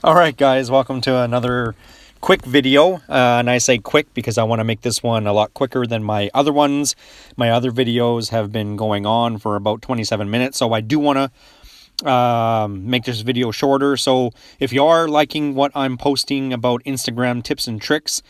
All right, guys, welcome to another quick video. And I say quick because I want to make this one a lot quicker than my other ones. My other videos have been going on for about 27 minutes, so I do want to make this video shorter. So if you are liking what I'm posting about Instagram tips and tricks,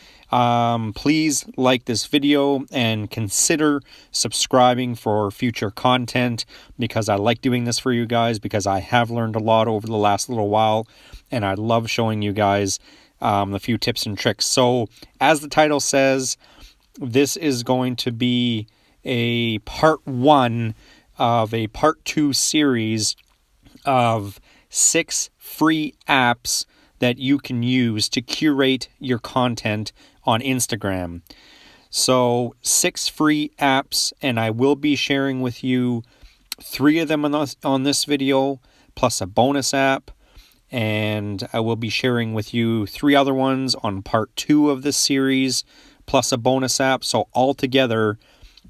please like this video and consider subscribing for future content, because I like doing this for you guys, because I have learned a lot over the last little while and I love showing you guys a few tips and tricks. So as the title says, this is going to be a part 1 of a part 2 series of 6 free apps that you can use to curate your content on Instagram. So 6 free apps, and I will be sharing with you 3 of them on this video, plus a bonus app. And I will be sharing with you 3 other ones on part 2 of this series, plus a bonus app. So altogether,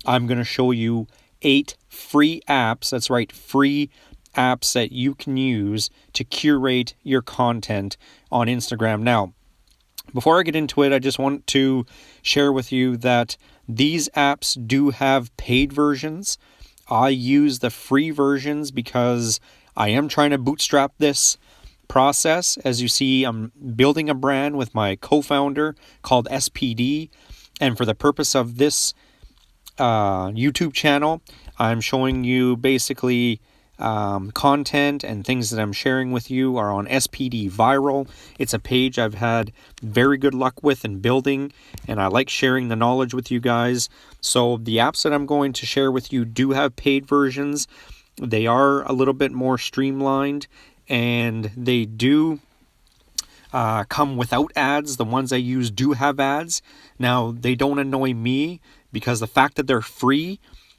I'm going to show you 8 free apps. That's right, free apps that you can use to curate your content on Instagram. Now, before I get into it, I just want to share with you that these apps do have paid versions. I use the free versions because I am trying to bootstrap this process. As you see, I'm building a brand with my co-founder called SPD, and for the purpose of this YouTube channel, I'm showing you basically content and things that I'm sharing with you are on SPD Viral. It's a page I've had very good luck with in building, and I like sharing the knowledge with you guys. So the apps that I'm going to share with you do have paid versions. They are a little bit more streamlined, and they do come without ads. The ones I use do have ads. Now, they don't annoy me because the fact that they're free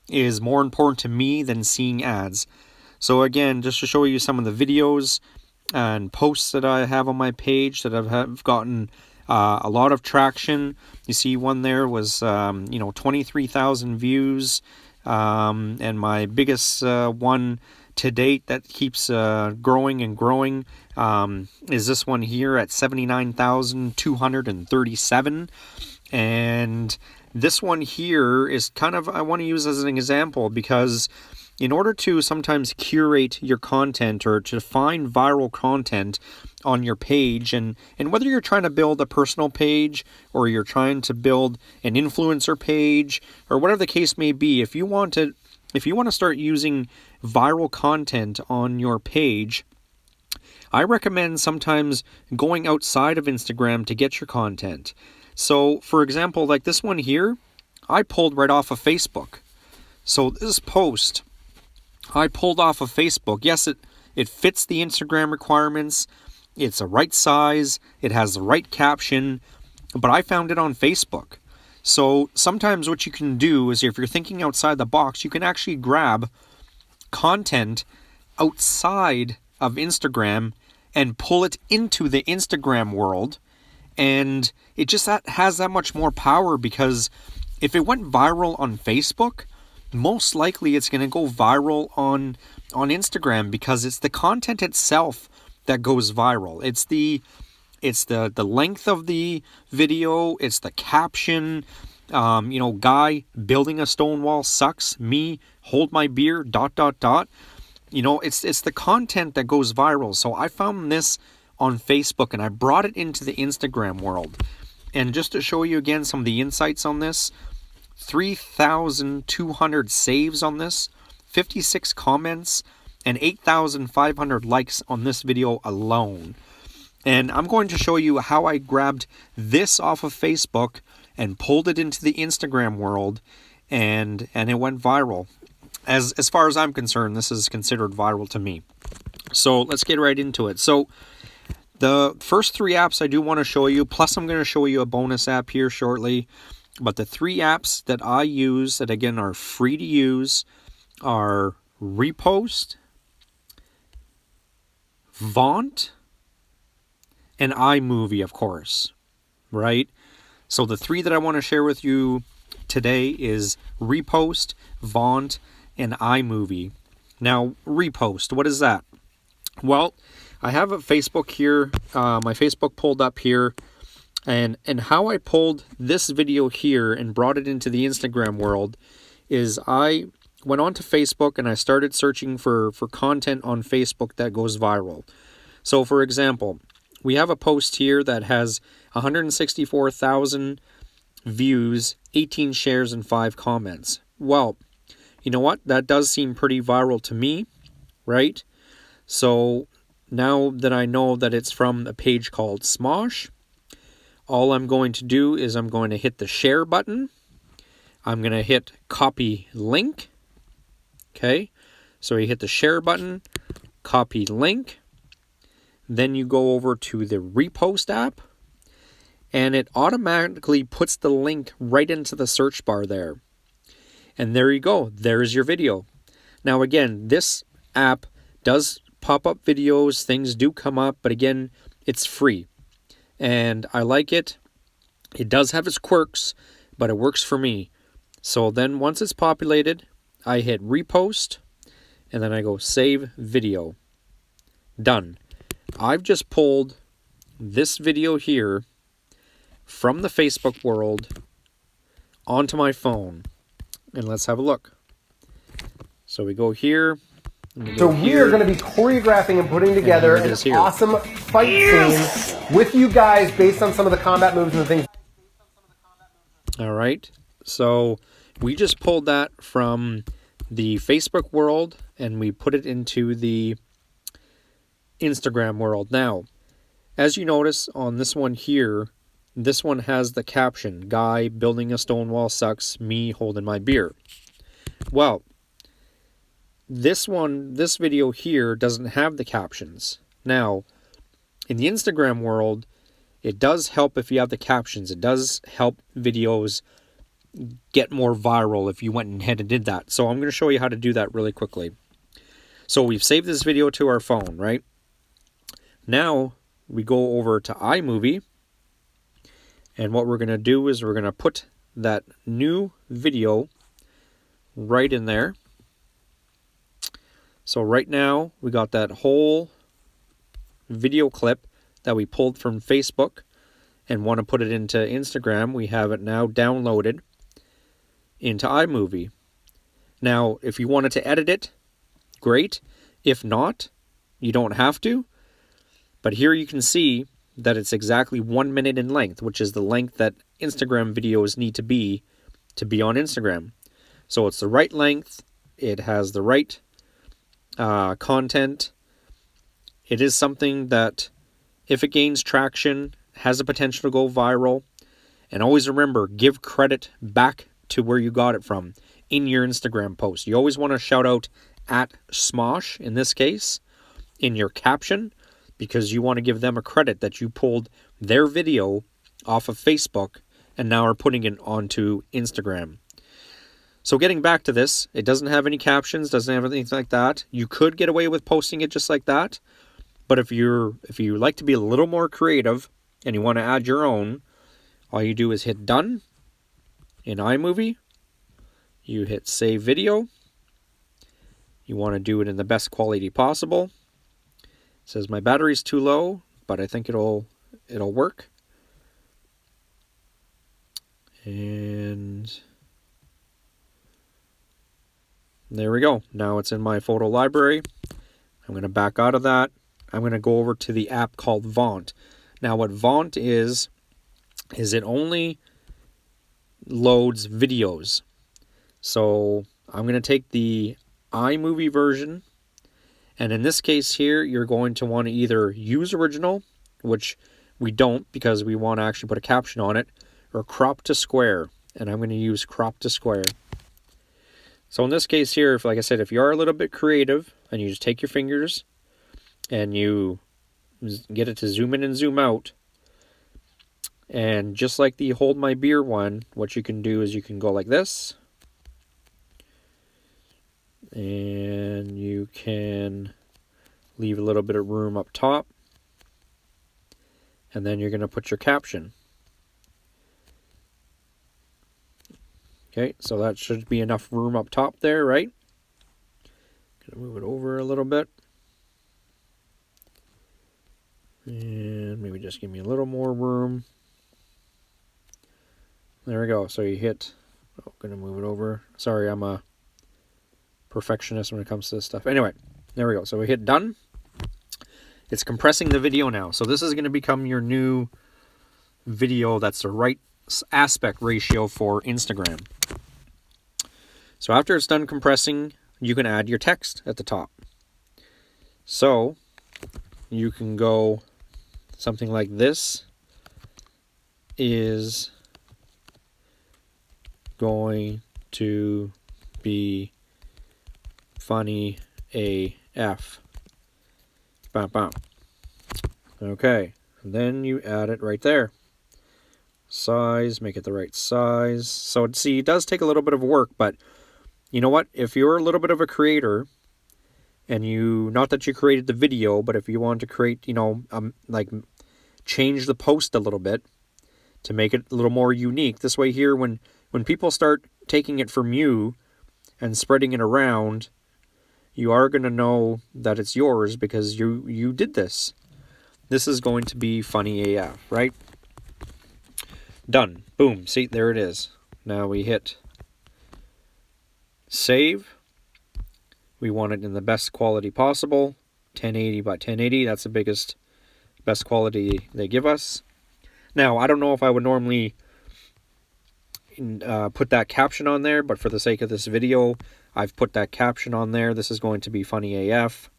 is more important to me than seeing ads. So again, just to show you some of the videos and posts that I have on my page that have gotten a lot of traction. You see one there was 23,000 views, and my biggest one to date that keeps growing and growing is this one here at 79,237. And this one here is kind of, I want to use as an example, because in order to sometimes curate your content or to find viral content on your page, and whether you're trying to build a personal page or you're trying to build an influencer page or whatever the case may be, if you want to start using viral content on your page, I recommend sometimes going outside of Instagram to get your content. So, for example, like this one here, I pulled right off of Facebook. So this post, I pulled off of Facebook. Yes, it fits the Instagram requirements. It's the right size. It has the right caption. But I found it on Facebook. So sometimes what you can do is, if you're thinking outside the box, you can actually grab content outside of Instagram and pull it into the Instagram world. And it just has that much more power, because if it went viral on Facebook, most likely it's going to go viral on Instagram, because it's the content itself that goes viral. It's the length of the video, it's the caption, guy building a stone wall sucks, me hold my beer, ... It's the content that goes viral. So I found this on Facebook and I brought it into the Instagram world. And just to show you again some of the insights on this, 3,200 saves on this, 56 comments, and 8,500 likes on this video alone. And I'm going to show you how I grabbed this off of Facebook and pulled it into the Instagram world, and it went viral. As far as I'm concerned, this is considered viral to me. So let's get right into it. So the first 3 apps I do want to show you, plus I'm going to show you a bonus app here shortly. But the 3 apps that I use that, again, are free to use are Repost, Vaunt, and iMovie, of course, right? So the 3 that I want to share with you today is Repost, Vaunt, and iMovie. Now, Repost, what is that? Well, I have a Facebook here, my Facebook pulled up here, and how I pulled this video here and brought it into the Instagram world is I went onto Facebook and I started searching for content on Facebook that goes viral. So for example, we have a post here that has 164,000 views, 18 shares, and 5 comments. Well, you know what? That does seem pretty viral to me, right? So now that I know that it's from a page called Smosh, all I'm going to do is I'm going to hit the share button. I'm going to hit copy link. Okay, so you hit the share button, copy link. Then you go over to the repost app, and it automatically puts the link right into the search bar there. And there you go. There's your video. Now again, this app does pop up videos. Things do come up, but again, it's free. And I like it. It does have its quirks, but it works for me. So then once it's populated, I hit repost, and then I go save video. Done. I've just pulled this video here from the Facebook world onto my phone. And let's have a look. So we go here. So we are going to be choreographing and putting together an awesome fight scene with you guys based on some of the combat moves and the things. All right. So we just pulled that from the Facebook world and we put it into the Instagram world. Now, as you notice on this one here, this one has the caption, "Guy building a stone wall sucks, me holding my beer." Well, this video here doesn't have the captions. Now, in the Instagram world, it does help if you have the captions. It does help videos get more viral if you went ahead and did that. So I'm going to show you how to do that really quickly. So we've saved this video to our phone, right? Now we go over to iMovie. And what we're going to do is we're going to put that new video right in there. So right now we got that whole video clip that we pulled from Facebook and want to put it into Instagram. We have it now downloaded into iMovie. Now, if you wanted to edit it, great. If not, you don't have to. But here you can see that it's exactly 1 minute in length, which is the length that Instagram videos need to be on Instagram. So it's the right length. It has the right content. It is something that, if it gains traction, has the potential to go viral. And always remember, give credit back to where you got it from in your Instagram post. You always want to shout out at Smosh, in this case, in your caption, because you want to give them a credit that you pulled their video off of Facebook and now are putting it onto Instagram. So getting back to this, it doesn't have any captions, doesn't have anything like that. You could get away with posting it just like that. But if you like to be a little more creative and you want to add your own, all you do is hit done in iMovie. You hit save video. You want to do it in the best quality possible. It says my battery's too low, but I think it'll work. And there we go. Now it's in my photo library. I'm going to back out of that. I'm going to go over to the app called Vaunt. Now what Vaunt is it only loads videos. So I'm going to take the iMovie version, and in this case here, you're going to want to either use original, which we don't because we want to actually put a caption on it, or crop to square, and I'm going to use crop to square. So in this case here, like I said, if you are a little bit creative and you just take your fingers and you get it to zoom in and zoom out, and just like the hold my beer one, what you can do is you can go like this, and you can leave a little bit of room up top, and then you're going to put your caption. Okay, so that should be enough room up top there, right? Gonna move it over a little bit. And maybe just give me a little more room. There we go. So you hit, oh, gonna move it over. Sorry, I'm a perfectionist when it comes to this stuff. Anyway, there we go. So we hit done. It's compressing the video now. So this is going to become your new video that's the right aspect ratio for Instagram. So after it's done compressing, you can add your text at the top. So you can go something like this is going to be funny AF. Bam, bam. Okay, and then you add it right there. Size, make it the right size. So see, it does take a little bit of work, but you know what? If you're a little bit of a creator, and you, not that you created the video, but if you want to create, you know, like change the post a little bit to make it a little more unique. This way here, when people start taking it from you and spreading it around, you are going to know that it's yours because you did this. This is going to be funny AF, right? Done. Boom. See, there it is. Now we hit save. We want it in the best quality possible. 1080 by 1080. That's the best quality they give us. Now, I don't know if I would normally put that caption on there, but for the sake of this video, I've put that caption on there. This is going to be funny AF.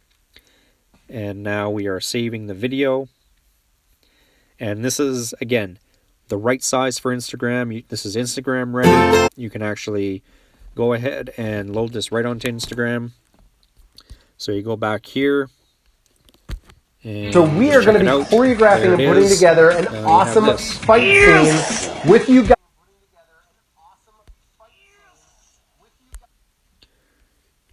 And now we are saving the video. And this is, again, the right size for Instagram. This is Instagram ready. You can actually go ahead and load this right onto Instagram. So you go back here. So we are going to be choreographing and putting together an awesome fight scene with you guys.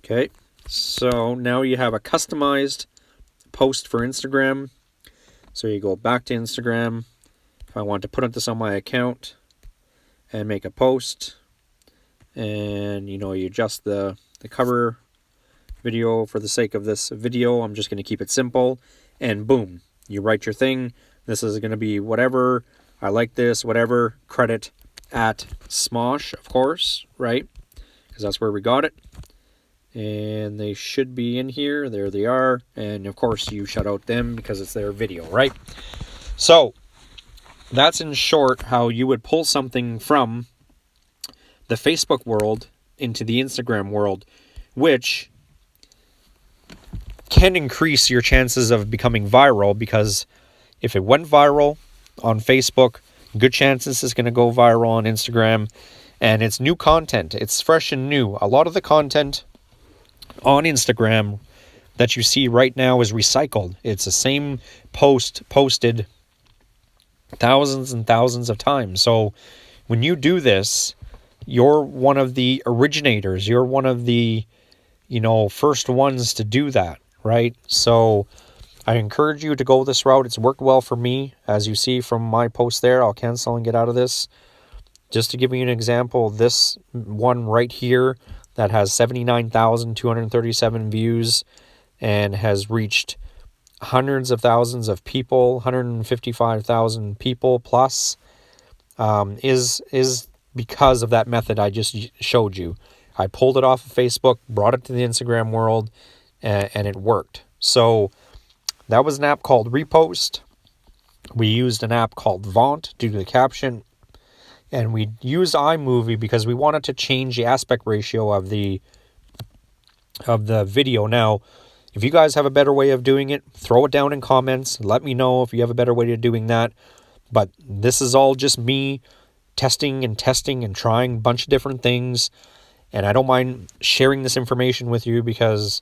Okay, so now you have a customized post for Instagram. So you go back to Instagram. If I want to put this on my account and make a post, and you know, you adjust the cover video for the sake of this video. I'm just going to keep it simple, and boom, you write your thing. This is going to be whatever, I like this, whatever, credit at Smosh, of course, right? Because that's where we got it. And they should be in here. There they are. And of course you shout out them because it's their video, right? So that's in short how you would pull something from the Facebook world into the Instagram world, which can increase your chances of becoming viral, because if it went viral on Facebook, good chances it's going to go viral on Instagram. And it's new content. It's fresh and new. A lot of the content on Instagram that you see right now is recycled. It's the same post posted thousands and thousands of times. So when you do this, you're one of the originators. You're one of the, you know, first ones to do that, right? So I encourage you to go this route. It's worked well for me. As you see from my post there, I'll cancel and get out of this. Just to give you an example, this one right here that has 79,237 views and has reached hundreds of thousands of people, 155,000 people plus, is because of that method I just showed you. I pulled it off of Facebook, brought it to the Instagram world, and it worked. So that was an app called Repost. We used an app called Vaunt due to the caption. And we used iMovie because we wanted to change the aspect ratio of the video. Now, if you guys have a better way of doing it, throw it down in comments. Let me know if you have a better way of doing that. But this is all just me testing and trying a bunch of different things. And I don't mind sharing this information with you because,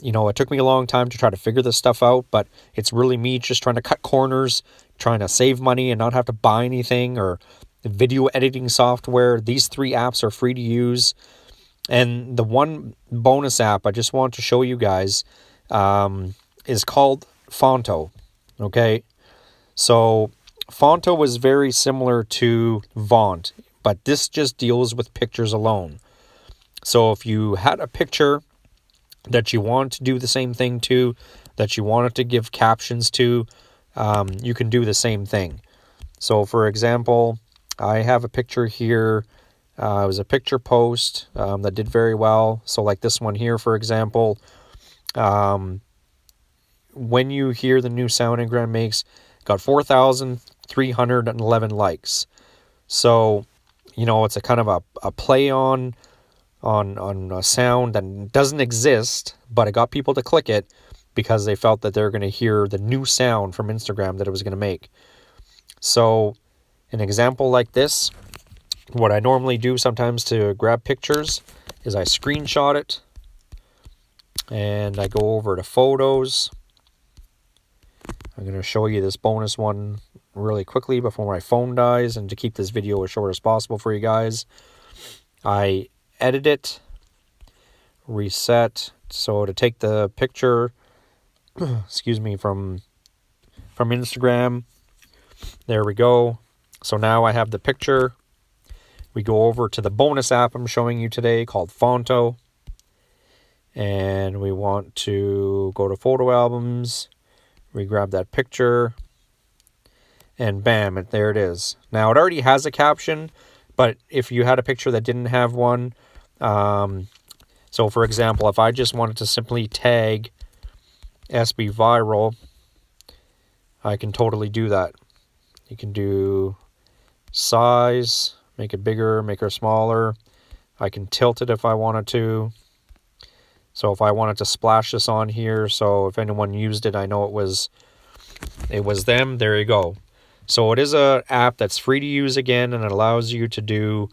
you know, it took me a long time to try to figure this stuff out. But it's really me just trying to cut corners, trying to save money and not have to buy anything or video editing software. These 3 apps are free to use. And the one bonus app I just want to show you guys is called Fonto. Okay, so Fonto was very similar to Vaunt, but this just deals with pictures alone. So if you had a picture that you want to do the same thing to, that you wanted to give captions to, you can do the same thing. So for example, I have a picture here. It was a picture post that did very well. So like this one here, for example, when you hear the new sound Instagram makes, got 4,311 likes. So, you know, it's a kind of a play on a sound that doesn't exist, but it got people to click it because they felt that they're going to hear the new sound from Instagram that it was going to make. So an example like this, what I normally do sometimes to grab pictures is I screenshot it and I go over to photos. I'm going to show you this bonus one really quickly before my phone dies, and to keep this video as short as possible for you guys. I edit it, reset. So to take the picture, excuse me, from Instagram, there we go. So now I have the picture. We go over to the bonus app I'm showing you today called Fonto. And we want to go to photo albums. We grab that picture. And bam, there it is. Now it already has a caption, but if you had a picture that didn't have one, so for example, if I just wanted to simply tag SB Viral, I can totally do that. You can do size, make it bigger, make it smaller. I can tilt it if I wanted to. So if I wanted to splash this on here, so if anyone used it, I know it was them. There you go. So it is an app that's free to use again, and it allows you to do,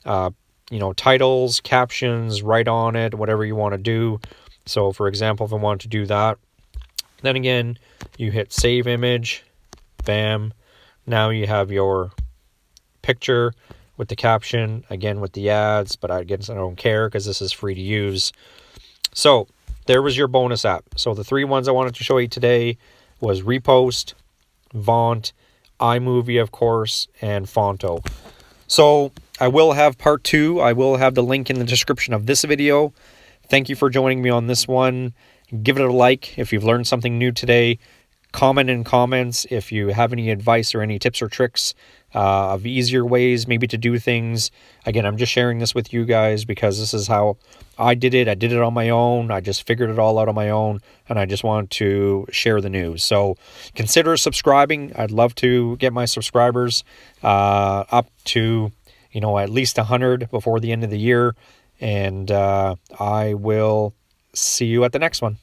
you know, titles, captions, write on it, whatever you want to do. So for example, if I wanted to do that, then again, you hit save image, bam. Now you have your picture with the caption, again with the ads, but I guess I don't care because this is free to use. So there was your bonus app. So the three ones I wanted to show you today was Repost, Vaunt, iMovie, of course, and Fonto. So I will have part 2. I will have the link in the description of this video. Thank you for joining me on this one. Give it a like if you've learned something new today. Comment in comments if you have any advice or any tips or tricks of easier ways maybe to do things. Again, I'm just sharing this with you guys because this is how I did it. I did it on my own. I just figured it all out on my own, and I just wanted to share the news. So consider subscribing. I'd love to get my subscribers up to, you know, at least 100 before the end of the year, and I will see you at the next one.